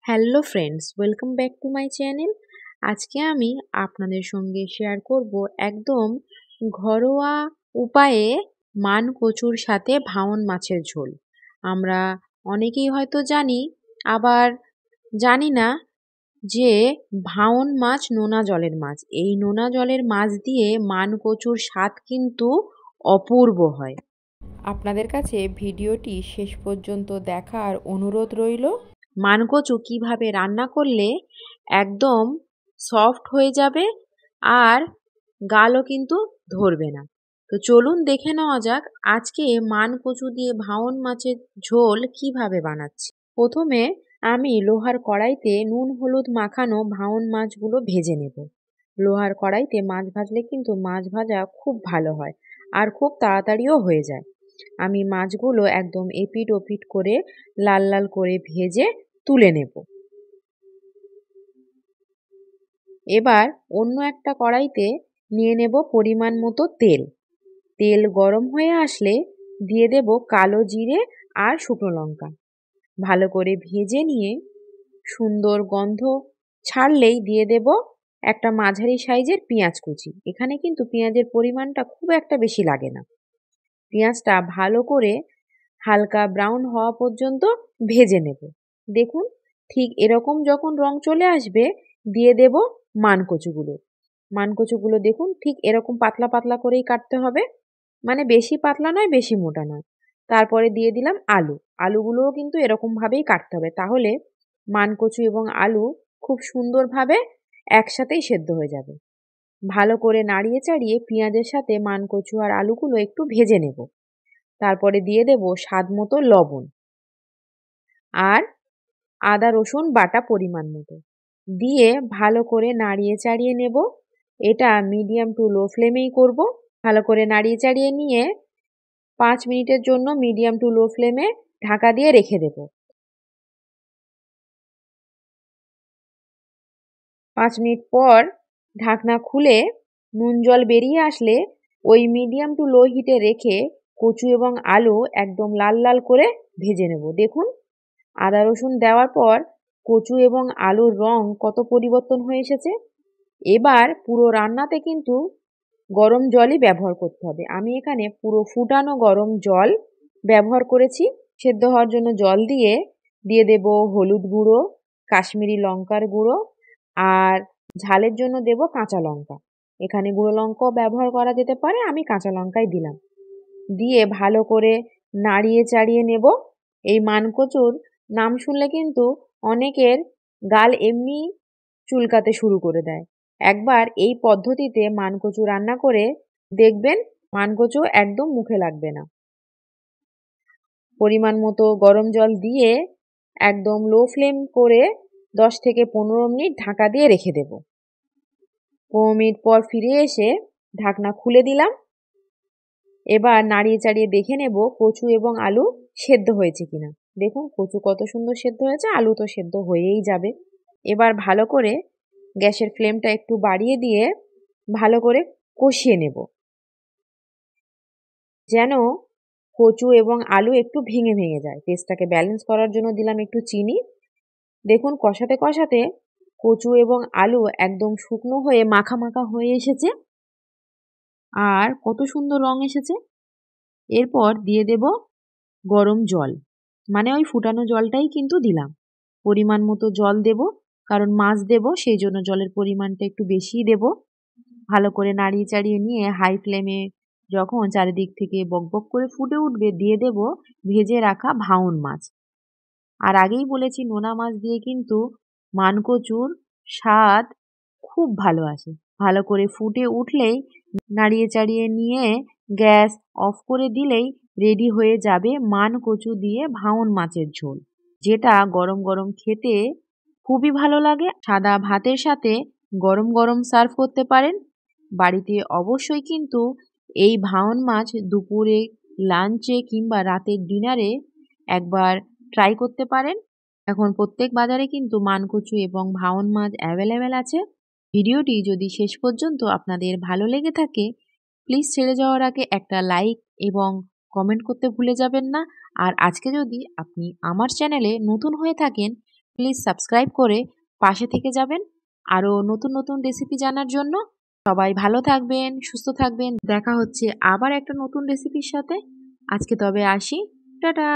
Hello friends, welcome back to my channel. আজকে আমি আপনাদের সঙ্গে শেয়ার করব একদম ঘরোয়া উপায়ে মান কচুর সাথে ভাঙন মাছের ঝোল। আমরা অনেকেই হয়তো জানি, আবার জানি না যে ভাঙন মাছ নোনা জলের মাছ। এই নোনা জলের মাছ দিয়ে মান কচুর স্বাদ কিন্তু অপূর্ব হয়। আপনাদের কাছে ভিডিওটি শেষ পর্যন্ত দেখার অনুরোধ রইল। মানকচু কিভাবে রান্না করলে একদম সফট হয়ে যাবে আর গালও কিন্তু ধরবে না। তো চলুন দেখে নেওয়া যাক আজকে মানকচু দিয়ে ভাঙন মাছের ঝোল কিভাবে বানাচ্ছি। প্রথমে আমি লোহার কড়াইতে নুন হলুদ মাখানো ভাঙন মাছগুলো ভেজে নেব। লোহার কড়াইতে মাছ ভাজলে কিন্তু মাছ ভাজা খুব ভালো হয় আর খুব তাড়াতাড়িও হয়ে যায়। আমি মাছগুলো একদম এপিট ওপিট করে লাল লাল করে ভেজে তুলে নেব। এবার অন্য একটা কড়াইতে নিয়ে নেব পরিমাণ মতো তেল। তেল গরম হয়ে আসলে দিয়ে দেব কালো জিরে আর শুকনো লঙ্কা। ভালো করে ভেজে নিয়ে সুন্দর গন্ধ ছাড়লেই দিয়ে দেব একটা মাঝারি সাইজের পেঁয়াজ কুচি। এখানে কিন্তু পেঁয়াজের পরিমাণটা খুব একটা বেশি লাগে না। পেঁয়াজটা ভালো করে হালকা ব্রাউন হওয়া পর্যন্ত ভেজে নেব। দেখুন, ঠিক এরকম যখন রং চলে আসবে দিয়ে দেব মানকচুগুলো। মানকচুগুলো দেখুন ঠিক এরকম পাতলা পাতলা করেই কাটতে হবে, মানে বেশি পাতলা নয় বেশি মোটা নয়। তারপরে দিয়ে দিলাম আলু। আলুগুলোও কিন্তু এরকম ভাবেই কাটতে হবে, তাহলে মানকচু এবং আলু খুব সুন্দরভাবে একসাথেই সেদ্ধ হয়ে যাবে। ভালো করে নাড়িয়ে চাড়িয়ে পেঁয়াজের সাথে মানকচু আর আলুগুলো একটু ভেজে নেব। তারপরে দিয়ে দেব স্বাদ মতো লবণ আর আদা রসুন বাটা পরিমাণ মতো দিয়ে ভালো করে নাড়িয়ে চাড়িয়ে নেব। এটা মিডিয়াম টু লো ফ্লেমেই করব। ভালো করে নাড়িয়ে চাড়িয়ে নিয়ে 5 মিনিটের জন্য মিডিয়াম টু লো ফ্লেমে ঢাকা দিয়ে রেখে দেব। 5 মিনিট পর ঢাকনা খুলে নুন জল বেরিয়ে আসলে ওই মিডিয়াম টু লো হিটে রেখে কচু এবং আলু একদম লাল লাল করে ভেজে নেব। দেখুন, আদা রসুন দেওয়ার পর কচু এবং আলুর রং কত পরিবর্তন হয়ে এসেছে। এবার পুরো রান্নাতে কিন্তু গরম জলই ব্যবহার করতে হবে। আমি এখানে পুরো ফুটানো গরম জল ব্যবহার করেছি। সেদ্ধ হওয়ার জন্য জল দিয়ে দিয়ে দেব হলুদ গুঁড়ো, কাশ্মীরি লঙ্কার গুঁড়ো আর ঝালের জন্য দেব কাঁচা লঙ্কা। এখানে গুঁড়ো লঙ্কাও ব্যবহার করা যেতে পারে, আমি কাঁচা লঙ্কাই দিলাম। দিয়ে ভালো করে নাড়িয়ে চাড়িয়ে নেব। এই মানকচুর নাম শুনলে কিন্তু অনেকের গাল এমনি চুলকাতে শুরু করে দেয়। একবার এই পদ্ধতিতে মানকচু রান্না করে দেখবেন, মানকচু একদম মুখে লাগবে না। পরিমাণ মতো গরম জল দিয়ে একদম লো ফ্লেম করে 10 থেকে 15 মিনিট ঢাকা দিয়ে রেখে দেব। 15 মিনিট পর ফিরে এসে ঢাকনা খুলে দিলাম। এবার নাড়িয়ে চাড়িয়ে দেখে নেব কচু এবং আলু সেদ্ধ হয়েছে কিনা। দেখুন কচু কত সুন্দর সেদ্ধ হয়েছে, আলু তো সেদ্ধ হয়েই যাবে। এবার ভালো করে গ্যাসের ফ্লেমটা একটু বাড়িয়ে দিয়ে ভালো করে কষিয়ে নেব, যেন কচু এবং আলু একটু ভেঙে ভেঙে যায়। টেস্টটাকে ব্যালেন্স করার জন্য দিলাম একটু চিনি। দেখুন কষাতে কষাতে কচু এবং আলু একদম শুকনো হয়ে মাখা মাখা হয়ে এসেছে আর কত সুন্দর রং এসেছে। এরপর দিয়ে দেব গরম জল, মানে ওই ফুটানো জলটাই কিন্তু দিলাম। পরিমাণ মতো জল দেব, কারণ মাছ দেব সেই জন্য জলের পরিমাণটা একটু বেশিই দেব। ভালো করে নাড়িয়ে চাড়িয়ে নিয়ে হাই ফ্লেমে যখন চারিদিক থেকে বকবক করে ফুটে উঠবে দিয়ে দেব ভেজে রাখা ভাঙন মাছ। আর আগেই বলেছি নোনা মাছ দিয়ে কিন্তু মানকচুর স্বাদ খুব ভালো আসে। ভালো করে ফুটে উঠলেই নাড়িয়ে চাড়িয়ে নিয়ে গ্যাস অফ করে দিলেই রেডি হয়ে যাবে মানকচু দিয়ে ভাঙন মাছের ঝোল, যেটা গরম গরম খেতে খুবই ভালো লাগে। সাদা ভাতের সাথে গরম গরম সার্ভ করতে পারেন। বাড়িতে অবশ্যই কিন্তু এই ভাঙন মাছ দুপুরে লাঞ্চে কিংবা রাতের ডিনারে একবার ট্রাই করতে পারেন। এখন প্রত্যেক বাজারে কিন্তু মানকচু এবং ভাঙন মাছ অ্যাভেলেবেল আছে। ভিডিওটি যদি শেষ পর্যন্ত আপনাদের ভালো লেগে থাকে প্লিজ ছেড়ে যাওয়ার আগে একটা লাইক এবং কমেন্ট করতে ভুলে যাবেন না। আর আজকে যদি আপনি আমার চ্যানেলে নতুন হয়ে থাকেন প্লিজ সাবস্ক্রাইব করে পাশে থেকে যাবেন আরও নতুন নতুন রেসিপি জানার জন্য। সবাই ভালো থাকবেন, সুস্থ থাকবেন। দেখা হচ্ছে আবার একটা নতুন রেসিপির সাথে। আজকে তবে আসি। টাটা।